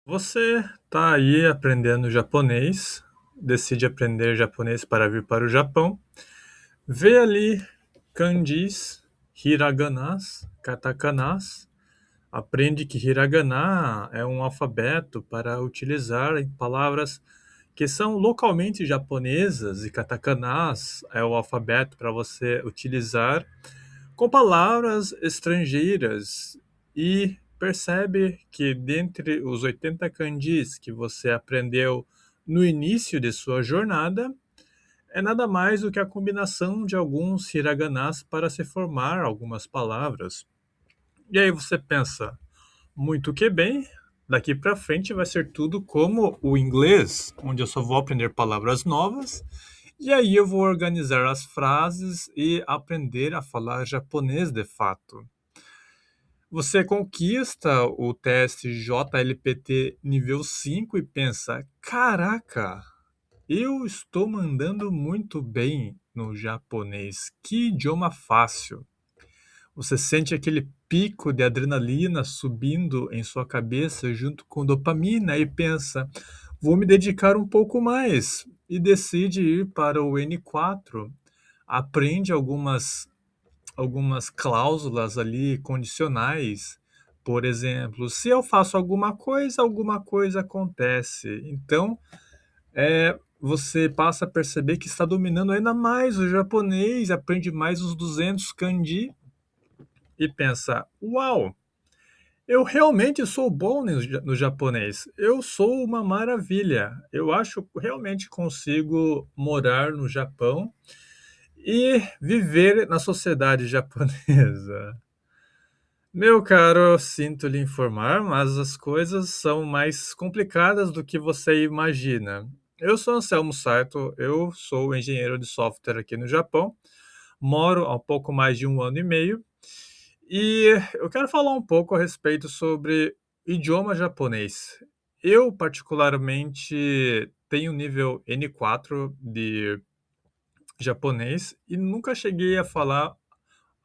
Você está aí aprendendo japonês, decide aprender japonês para vir para o Japão, vê ali kanjis, hiraganas, katakanas, aprende que hiragana é um alfabeto para utilizar em palavras que são localmente japonesas e katakanas é o alfabeto para você utilizar com palavras estrangeiras e percebe que dentre os 80 kanjis que você aprendeu no início de sua jornada, é nada mais do que a combinação de alguns hiraganas para se formar algumas palavras. E aí você pensa, muito que bem, daqui para frente vai ser tudo como o inglês, onde eu só vou aprender palavras novas, e aí eu vou organizar as frases e aprender a falar japonês de fato. Você conquista o teste JLPT nível 5 e pensa: caraca, eu estou mandando muito bem no japonês, que idioma fácil. Você sente aquele pico de adrenalina subindo em sua cabeça junto com dopamina e pensa: vou me dedicar um pouco mais. E decide ir para o N4. Aprende algumas cláusulas ali condicionais. Por exemplo, se eu faço alguma coisa acontece. Então, você passa a perceber que está dominando ainda mais o japonês, aprende mais os 200 kanji e pensa: uau, eu realmente sou bom no japonês. Eu sou uma maravilha. Eu acho que realmente consigo morar no Japão e viver na sociedade japonesa. Meu caro, eu sinto lhe informar, mas as coisas são mais complicadas do que você imagina. Eu sou Anselmo Saito, eu sou engenheiro de software aqui no Japão, moro há um pouco mais de 1 ano e meio e eu quero falar um pouco a respeito sobre idioma japonês. Eu, particularmente, tenho nível N4 de japonês e nunca cheguei a falar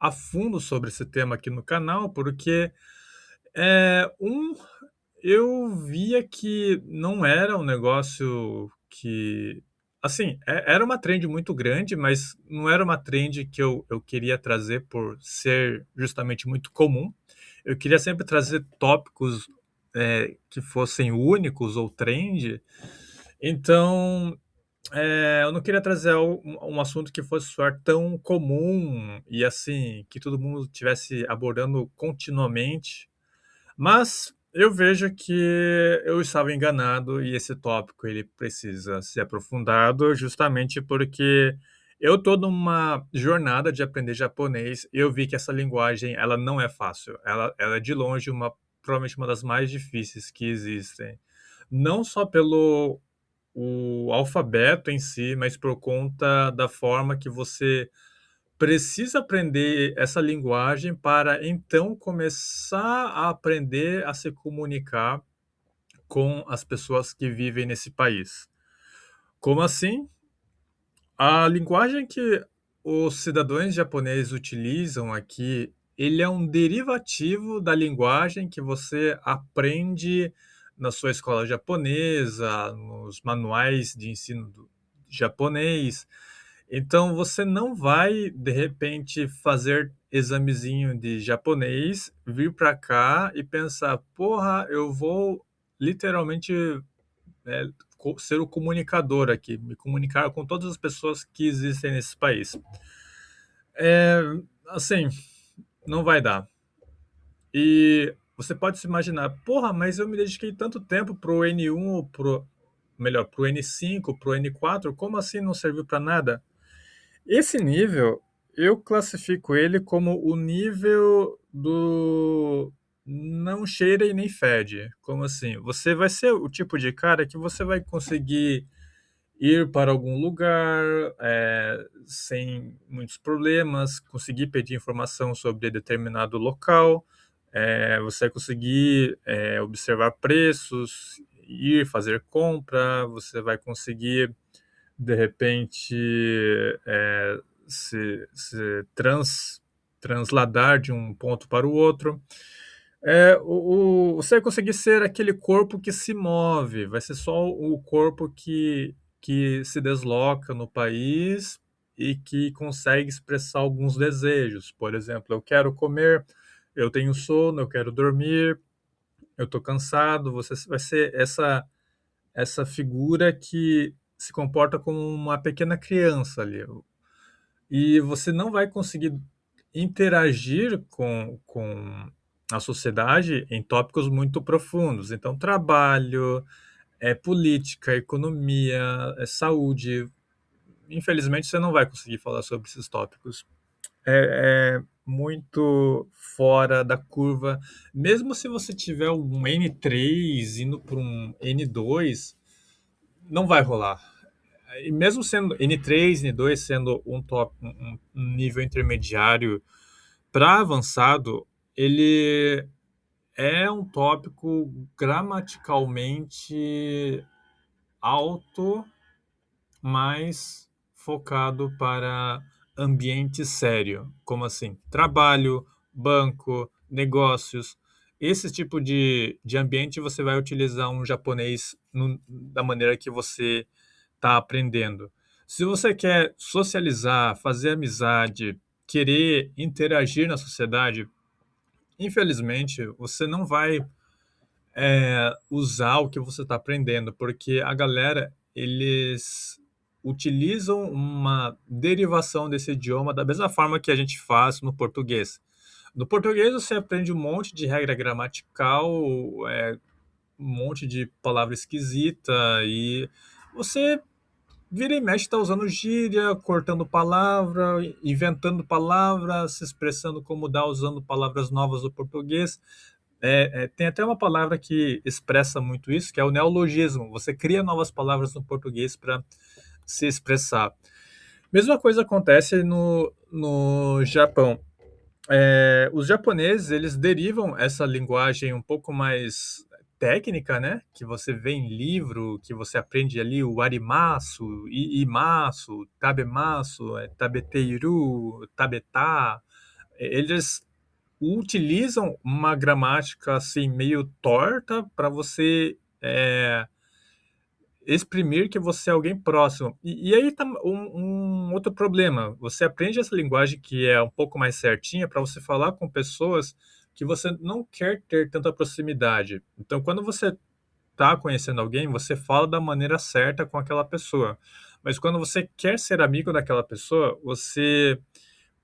a fundo sobre esse tema aqui no canal, porque é, um, eu via que não era um negócio que. Assim, era uma trend muito grande, mas não era uma trend que eu queria trazer por ser justamente muito comum. Eu queria sempre trazer tópicos que fossem únicos ou trend. Então, eu não queria trazer um assunto que fosse soar tão comum e assim, que todo mundo estivesse abordando continuamente, mas eu vejo que eu estava enganado e esse tópico ele precisa ser aprofundado justamente porque eu estou numa jornada de aprender japonês e eu vi que essa linguagem ela não é fácil. Ela é de longe provavelmente uma das mais difíceis que existem. Não só pelo o alfabeto em si, mas por conta da forma que você precisa aprender essa linguagem para então começar a aprender a se comunicar com as pessoas que vivem nesse país. Como assim? A linguagem que os cidadãos japoneses utilizam aqui, ele é um derivativo da linguagem que você aprende na sua escola japonesa, nos manuais de ensino do japonês. Então você não vai de repente fazer examezinho de japonês, vir para cá e pensar, porra, eu vou literalmente é, ser o comunicador aqui, me comunicar com todas as pessoas que existem nesse país. É, assim, não vai dar. E você pode se imaginar, porra, mas eu me dediquei tanto tempo pro N1, ou melhor, pro N5, pro N4, como assim não serviu para nada? Esse nível, eu classifico ele como o nível do não cheira e nem fede. Como assim? Você vai ser o tipo de cara que você vai conseguir ir para algum lugar sem muitos problemas, conseguir pedir informação sobre determinado local, você vai conseguir observar preços, ir fazer compra, você vai conseguir de repente se transladar de um ponto para o outro. Você vai conseguir ser aquele corpo que se move, vai ser só o corpo que se desloca no país e que consegue expressar alguns desejos. Por exemplo, eu quero comer, eu tenho sono, eu quero dormir, eu estou cansado. Você vai ser essa figura que se comporta como uma pequena criança ali. E você não vai conseguir interagir com a sociedade em tópicos muito profundos. Então, trabalho, política, economia, saúde. Infelizmente, você não vai conseguir falar sobre esses tópicos. É muito fora da curva. Mesmo se você tiver um N3 indo para um N2, não vai rolar. E mesmo sendo N3, N2 sendo um nível intermediário para avançado, ele é um tópico gramaticalmente alto, mais focado para ambiente sério, como assim, trabalho, banco, negócios. Esse tipo de ambiente você vai utilizar um japonês da maneira que você está aprendendo. Se você quer socializar, fazer amizade, querer interagir na sociedade, infelizmente você não vai usar o que você está aprendendo, porque a galera, eles utilizam uma derivação desse idioma da mesma forma que a gente faz no português. No português você aprende um monte de regra gramatical, um monte de palavra esquisita e você vira e mexe está usando gíria, cortando palavra, inventando palavras, se expressando como dá, usando palavras novas do português. Tem até uma palavra que expressa muito isso, que é o neologismo. Você cria novas palavras no português para se expressar. Mesma coisa acontece no Japão. Os japoneses, eles derivam essa linguagem um pouco mais técnica, né? Que você vê em livro, que você aprende ali o arimasu, imasu, tabemasu, tabeteiru, tabetá. Eles utilizam uma gramática assim meio torta para você exprimir que você é alguém próximo. E aí tá um outro problema. Você aprende essa linguagem que é um pouco mais certinha para você falar com pessoas que você não quer ter tanta proximidade. Então, quando você está conhecendo alguém, você fala da maneira certa com aquela pessoa. Mas quando você quer ser amigo daquela pessoa, você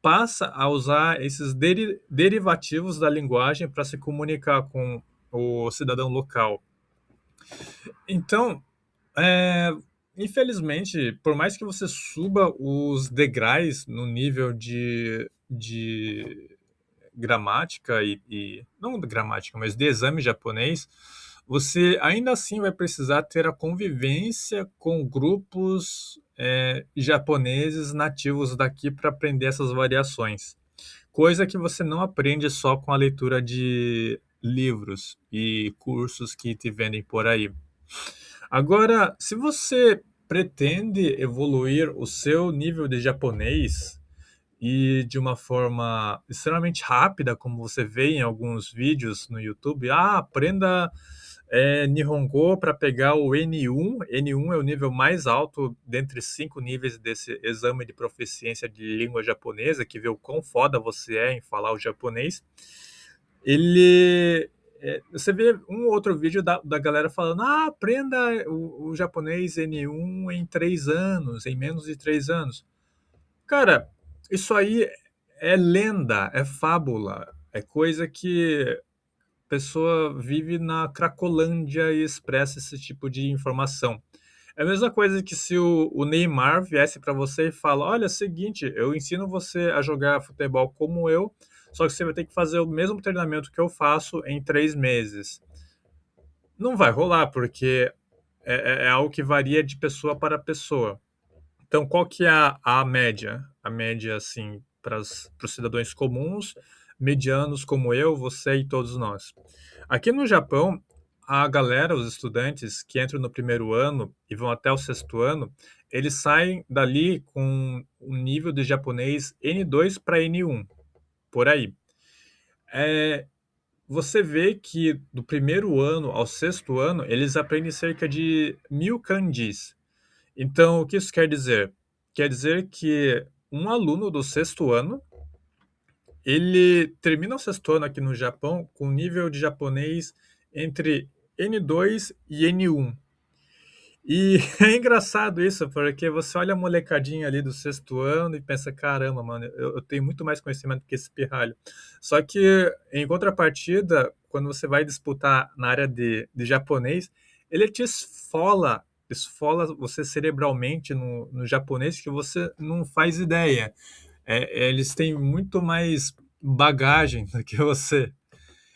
passa a usar esses derivativos da linguagem para se comunicar com o cidadão local. Então, é, infelizmente, por mais que você suba os degraus no nível de gramática não gramática, mas de exame japonês, você ainda assim vai precisar ter a convivência com grupos japoneses nativos daqui para aprender essas variações. Coisa que você não aprende só com a leitura de livros e cursos que te vendem por aí. Agora, se você pretende evoluir o seu nível de japonês e de uma forma extremamente rápida, como você vê em alguns vídeos no YouTube, aprenda Nihongo para pegar o N1. N1 é o nível mais alto dentre 5 níveis desse exame de proficiência de língua japonesa, que vê o quão foda você é em falar o japonês. Você vê um outro vídeo da galera falando: aprenda o japonês N1 em 3 anos, em menos de 3 anos. Cara, isso aí é lenda, é fábula, é coisa que a pessoa vive na Cracolândia e expressa esse tipo de informação. É a mesma coisa que se o Neymar viesse para você e fala: olha, é o seguinte, eu ensino você a jogar futebol como eu, só que você vai ter que fazer o mesmo treinamento que eu faço em 3 meses. Não vai rolar, porque é algo que varia de pessoa para pessoa. Então, qual que é a média? A média, assim, para os cidadãos comuns, medianos como eu, você e todos nós. Aqui no Japão, a galera, os estudantes que entram no primeiro ano e vão até o sexto ano, eles saem dali com um nível de japonês N2 para N1, por aí. você vê que do primeiro ano ao sexto ano, eles aprendem cerca de 1000 kanjis. Então, o que isso quer dizer? Quer dizer que um aluno do sexto ano, ele termina o sexto ano aqui no Japão com nível de japonês entre N2 e N1. E é engraçado isso, porque você olha a molecadinha ali do sexto ano e pensa, caramba, mano, eu tenho muito mais conhecimento que esse pirralho. Só que, em contrapartida, quando você vai disputar na área de japonês, ele te esfola você cerebralmente no japonês que você não faz ideia. Eles têm muito mais bagagem do que você.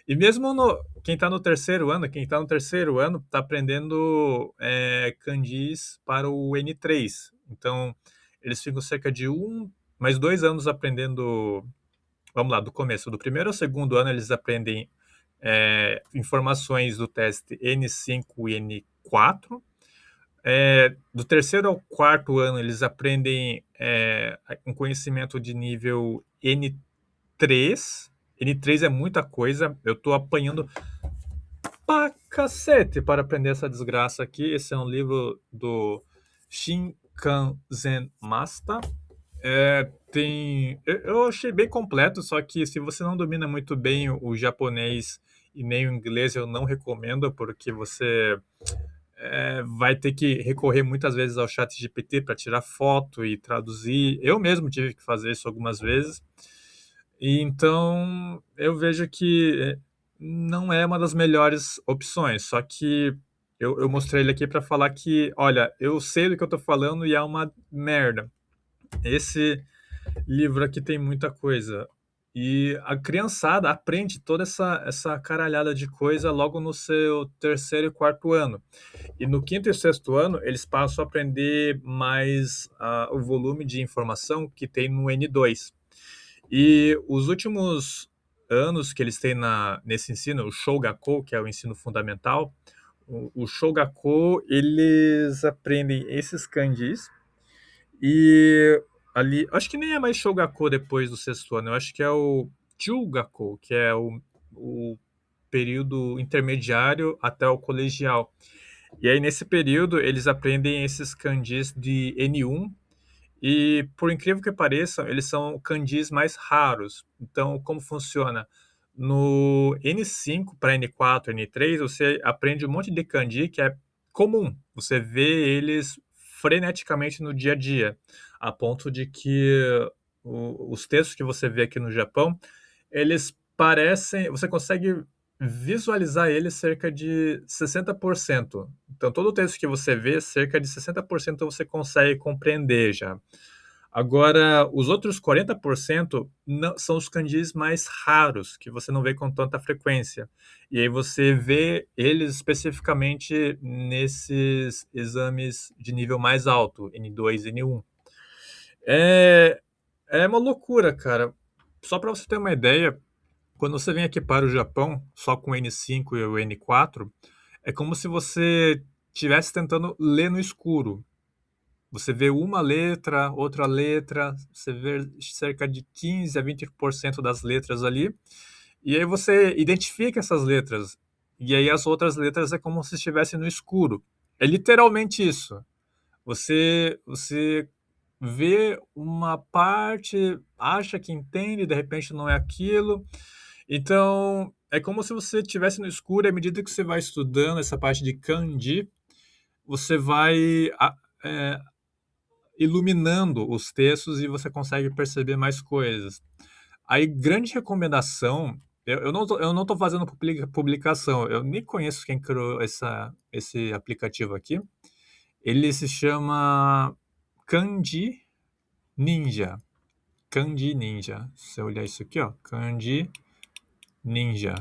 E mesmo quem está no terceiro ano, está aprendendo kanjis para o N3. Então, eles ficam cerca de mais 2 anos aprendendo. Vamos lá, do começo. Do primeiro ao segundo ano, eles aprendem informações do teste N5 e N4. Do terceiro ao quarto ano, eles aprendem um conhecimento de nível N3. N3 é muita coisa. Eu estou apanhando pra cacete para aprender essa desgraça aqui. Esse é um livro do Shinkansen Master. Eu achei bem completo, só que se você não domina muito bem o japonês e nem o inglês, eu não recomendo, porque você vai ter que recorrer muitas vezes ao chat GPT para tirar foto e traduzir. Eu mesmo tive que fazer isso algumas vezes. E então eu vejo que não é uma das melhores opções. Só que eu mostrei ele aqui para falar que, olha, eu sei do que eu tô falando e é uma merda. Esse livro aqui tem muita coisa. E a criançada aprende toda essa caralhada de coisa logo no seu terceiro e quarto ano. E no quinto e sexto ano, eles passam a aprender mais o volume de informação que tem no N2. E os últimos anos que eles têm nesse ensino, o Shogaku, que é o ensino fundamental, o Shogaku, eles aprendem esses kanjis e ali, acho que nem é mais Shogaku depois do sexto ano, eu acho que é o Chugaku, que é o período intermediário até o colegial. E aí, nesse período, eles aprendem esses kanjis de N1 e, por incrível que pareça, eles são kanjis mais raros. Então, como funciona? No N5 para N4, N3, você aprende um monte de kanji que é comum. Você vê eles freneticamente no dia a dia, a ponto de que os textos que você vê aqui no Japão, eles parecem, você consegue visualizar eles cerca de 60%. Então, todo o texto que você vê, cerca de 60% você consegue compreender já. Agora, os outros 40% são os kanjis mais raros, que você não vê com tanta frequência. E aí você vê eles especificamente nesses exames de nível mais alto, N2 e N1. É, é uma loucura, cara. Só para você ter uma ideia, quando você vem aqui para o Japão, só com o N5 e o N4, é como se você estivesse tentando ler no escuro. Você vê uma letra, outra letra, você vê cerca de 15 a 20% das letras ali, e aí você identifica essas letras, e aí as outras letras é como se estivesse no escuro. É literalmente isso. Você vê uma parte, acha que entende, de repente não é aquilo. Então, é como se você estivesse no escuro, e à medida que você vai estudando essa parte de kanji, você vai iluminando os textos e você consegue perceber mais coisas. Aí, grande recomendação, eu não tô fazendo publicação, eu nem conheço quem criou esse aplicativo aqui. Ele se chama Kanji Ninja. Kanji Ninja. Se eu olhar isso aqui, ó, Kanji Ninja.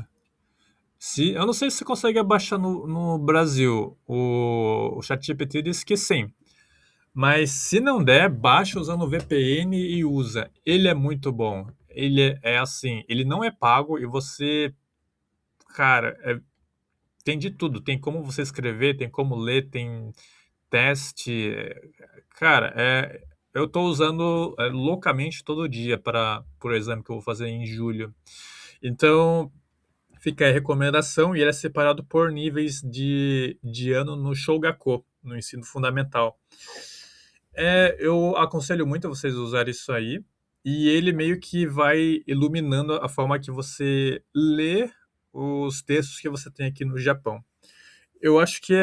Eu não sei se você consegue abaixar no Brasil. O ChatGPT disse que sim. Mas se não der, baixa usando o VPN e usa. Ele é muito bom. Ele é assim, ele não é pago e você, cara, tem de tudo. Tem como você escrever, tem como ler, tem teste. Cara, eu estou usando loucamente todo dia para o exame que eu vou fazer em julho. Então, Fica aí a recomendação, e ele é separado por níveis de ano no Shogaku, no ensino fundamental. Eu aconselho muito a vocês usarem isso aí, e ele meio que vai iluminando a forma que você lê os textos que você tem aqui no Japão. Eu acho que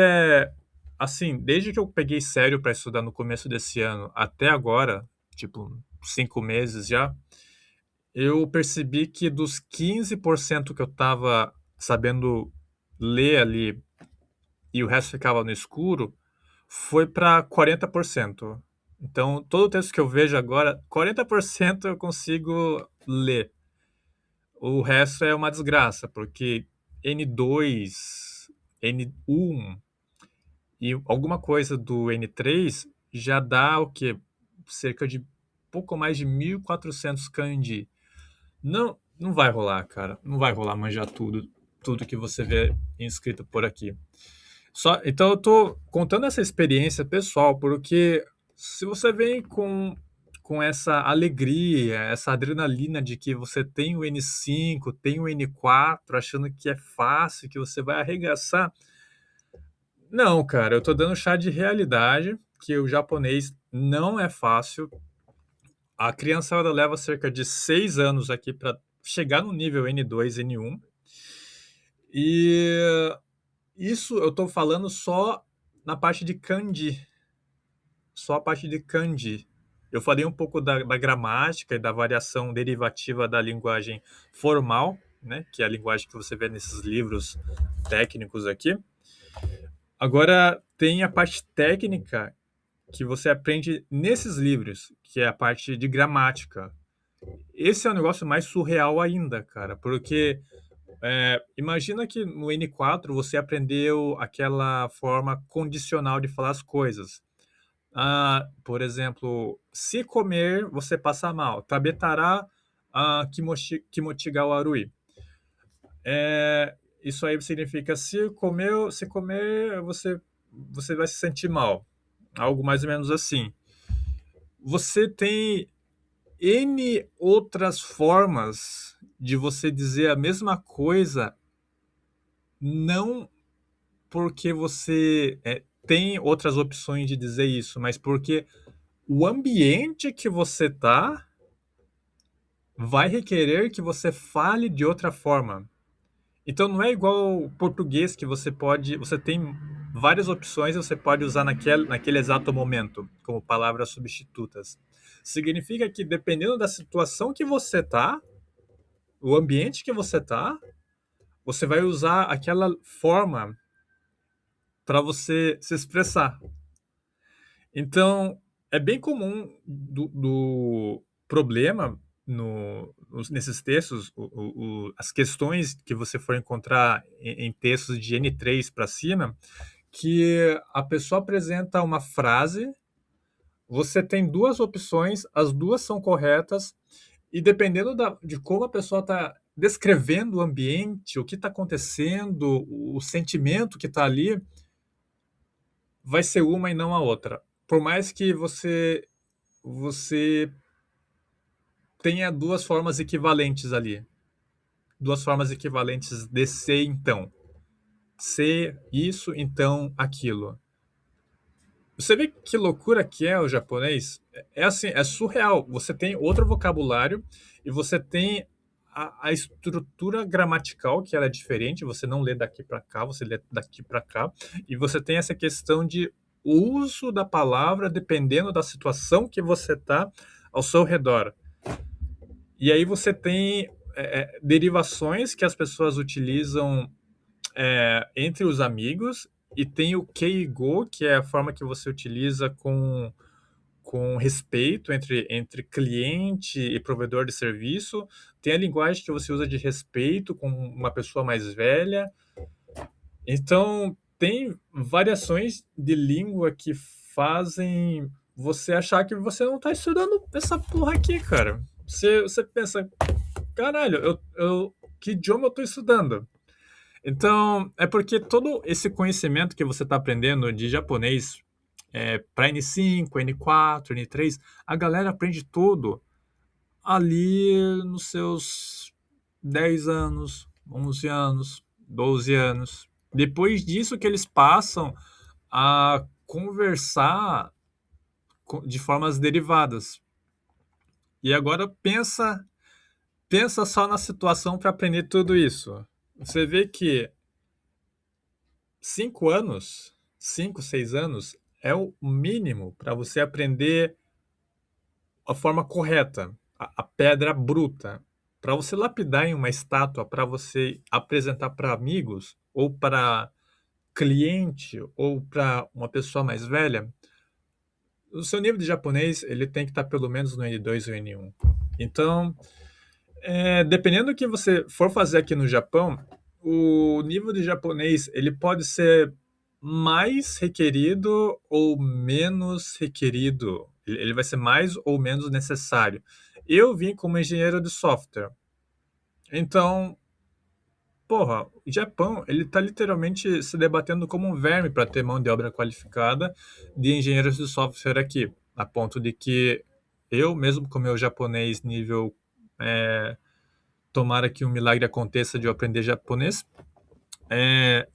assim, desde que eu peguei sério para estudar no começo desse ano até agora, tipo 5 meses já, eu percebi que dos 15% que eu estava sabendo ler ali e o resto ficava no escuro, foi para 40%. Então, todo texto que eu vejo agora, 40% eu consigo ler. O resto é uma desgraça, porque N2, N1 e alguma coisa do N3 já dá o quê? Cerca de pouco mais de 1.400 kanji. Não vai rolar, cara. Não vai rolar manjar tudo que você vê inscrito por aqui. Então eu tô contando essa experiência pessoal, porque se você vem com essa alegria, essa adrenalina de que você tem o N5, tem o N4, achando que é fácil, que você vai arregaçar. Não, cara, eu tô dando chá de realidade, que o japonês não é fácil. A criançada leva cerca de 6 anos aqui para chegar no nível N2, N1. E isso eu tô falando só na parte de kanji, só a parte de kanji. Eu falei um pouco da gramática e da variação derivativa da linguagem formal, né, que é a linguagem que você vê nesses livros técnicos aqui. Agora tem a parte técnica que você aprende nesses livros, que é a parte de gramática. Esse é um negócio mais surreal ainda, cara, porque imagina que no N4 você aprendeu aquela forma condicional de falar as coisas. Por exemplo, se comer, você passa mal. Tabetara kimochi ga warui. Isso aí significa se comer, você vai se sentir mal. Algo mais ou menos assim. Você tem N outras formas de você dizer a mesma coisa, não porque você tem outras opções de dizer isso, mas porque o ambiente que você tá vai requerer que você fale de outra forma. Então não é igual o português que você tem várias opções e você pode usar naquele exato momento, como palavras substitutas. Significa que dependendo da situação que você tá, o ambiente que você tá, você vai usar aquela forma para você se expressar. Então, é bem comum do problema nesses textos, as questões que você for encontrar em textos de N3 para cima, que a pessoa apresenta uma frase, você tem duas opções, as duas são corretas, e dependendo de como a pessoa está descrevendo o ambiente, o que está acontecendo, o sentimento que está ali, vai ser uma e não a outra. Por mais que você tenha duas formas equivalentes ali, duas formas equivalentes de ser então, ser isso então aquilo. Você vê que loucura que é o japonês? É assim, é surreal. Você tem outro vocabulário e você tem a estrutura gramatical que ela é diferente. Você não lê daqui para cá, você lê daqui para cá. E você tem essa questão de uso da palavra dependendo da situação que você está ao seu redor. E aí você tem derivações que as pessoas utilizam entre os amigos, e tem o keigo, que é a forma que você utiliza com respeito entre cliente e provedor de serviço. Tem a linguagem que você usa de respeito com uma pessoa mais velha. Então, tem variações de língua que fazem você achar que você não está estudando essa porra aqui, cara. Você pensa, caralho, que idioma eu estou estudando? Então, é porque todo esse conhecimento que você está aprendendo de japonês para N5, N4, N3, a galera aprende tudo ali nos seus 10 anos, 11 anos, 12 anos. Depois disso que eles passam a conversar de formas derivadas. E agora pensa só na situação para aprender tudo isso. Você vê que 5 anos, 5, 6 anos é o mínimo para você aprender a forma correta, a pedra bruta. Para você lapidar em uma estátua, para você apresentar para amigos ou para cliente ou para uma pessoa mais velha, o seu nível de japonês ele tem que estar pelo menos no N2 ou N1. Então, dependendo do que você for fazer aqui no Japão, o nível de japonês ele pode ser mais requerido ou menos requerido. Ele vai ser mais ou menos necessário. Eu vim como engenheiro de software. Então, porra, o Japão, ele tá literalmente se debatendo como um verme para ter mão de obra qualificada de engenheiros de software aqui, a ponto de que eu, mesmo com meu japonês nível, tomara que um milagre aconteça de eu aprender japonês,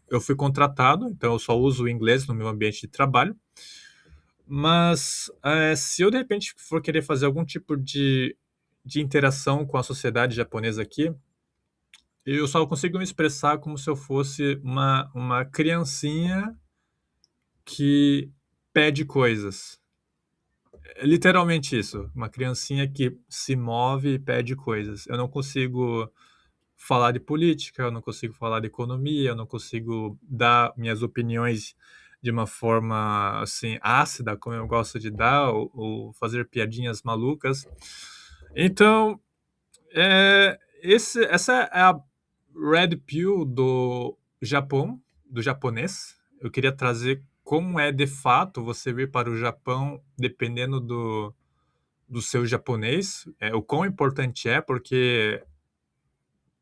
eu fui contratado, então eu só uso o inglês no meu ambiente de trabalho, mas se eu de repente for querer fazer algum tipo de interação com a sociedade japonesa aqui, eu só consigo me expressar como se eu fosse uma criancinha que pede coisas. É literalmente isso, uma criancinha que se move e pede coisas. Eu não consigo falar de política, eu não consigo falar de economia, eu não consigo dar minhas opiniões de uma forma assim ácida, como eu gosto de dar, ou fazer piadinhas malucas. Então, essa é a Red Pill do Japão, do japonês. Eu queria trazer como é de fato você vir para o Japão, dependendo do seu japonês, o quão importante é, porque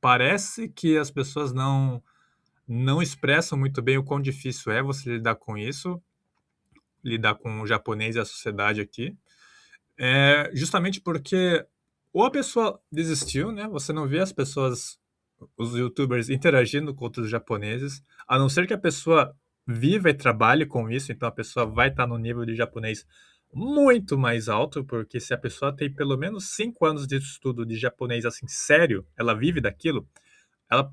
parece que as pessoas não expressam muito bem o quão difícil é você lidar com isso, lidar com o japonês e a sociedade aqui. Justamente porque ou a pessoa desistiu, né? Você não vê as pessoas, os youtubers interagindo com outros japoneses, a não ser que a pessoa viva e trabalhe com isso, então a pessoa vai estar no nível de japonês muito mais alto, porque se a pessoa tem pelo menos 5 anos de estudo de japonês assim sério, ela vive daquilo, ela,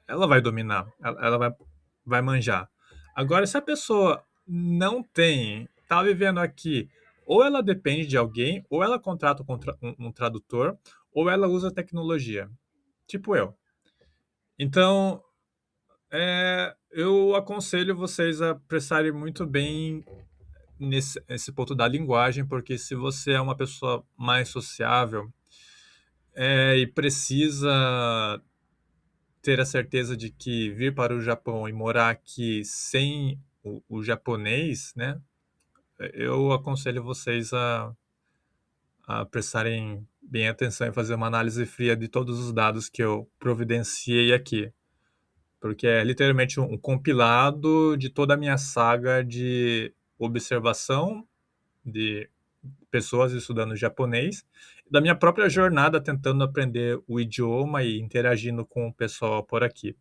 ela vai dominar, ela vai manjar. Agora, se a pessoa não tem, tá vivendo aqui, ou ela depende de alguém, ou ela contrata um tradutor, ou ela usa tecnologia, tipo eu. Então, eu aconselho vocês a prestarem muito bem nesse ponto da linguagem, porque se você é uma pessoa mais sociável e precisa ter a certeza de que vir para o Japão e morar aqui sem o japonês, né? Eu aconselho vocês a prestarem bem atenção e fazer uma análise fria de todos os dados que eu providenciei aqui, porque é literalmente um compilado de toda a minha saga de observação de pessoas estudando japonês, da minha própria jornada tentando aprender o idioma e interagindo com o pessoal por aqui.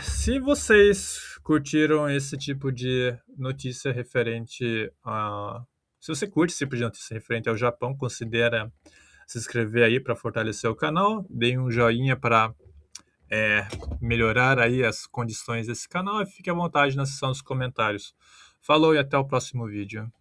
Se vocês curtiram esse tipo de notícia referente a. Se você curte esse tipo de notícia referente ao Japão, considera se inscrever aí para fortalecer o canal, deem um joinha para melhorar aí as condições desse canal e fique à vontade na seção dos comentários. Falou e até o próximo vídeo.